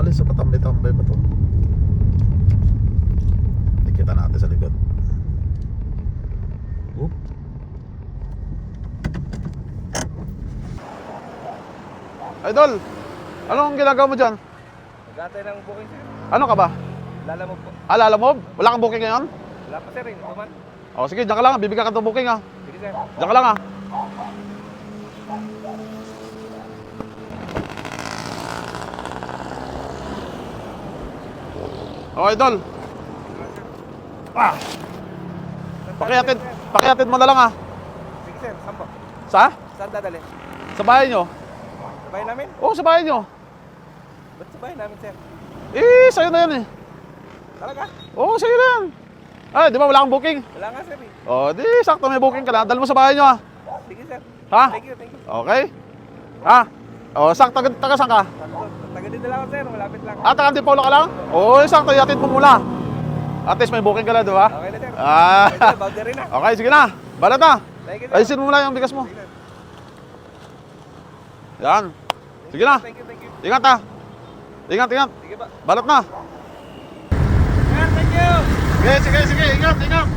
umalis sa patambay-tambay pa to. Kita natin sa likod. Oop. Idol, anong ginagawa mo dyan? Nag-atay ng booking, sir. Ano ka ba? Lalamog po. Alala mo? Wala kang booking ngayon? Wala pa, sir. Tuman. O sige, dyan ka lang. Bibigyan ka ng booking ha. Sige, sir. Dyan ka lang ha. O idol. Ah! Pakiatid mo na lang ha. Sige, sir. Saan po? Sa? Saan dadali? Sa bahay nyo? Sa bahay namin? Oo, sa bahay nyo. Ba't sa bahay namin, sir? Eh, sa'yo na yan eh. Talaga? Oo, sa'yo na yan. Ay, di ba wala kang booking? Wala nga, sir. O, di sakto may booking ka na. Dala mo sa bahay nyo ha. Sige, sir. Ha? Thank you, thank you. Okay? Ha? O, sakto, taga saan ka? Taga dito lang ako, sir. Malapit lang. Ah, taga Antipolo ka lang? Oo, sakto, yatid mo muna. At least may booking ka na, di ba? Okay na, sir. Ah. Okay, sir. Boundary na. Okay, sige na. Balat na. Thank you, sir. Ayusin mo muna yung bigas mo. Sige, sir. Yan. Sige na. Thank you, thank you. Ingat ha. Ingat, ingat. Sige ba? Balat na. Sir, thank you. Sige, sige, sige. Ingat, ingat.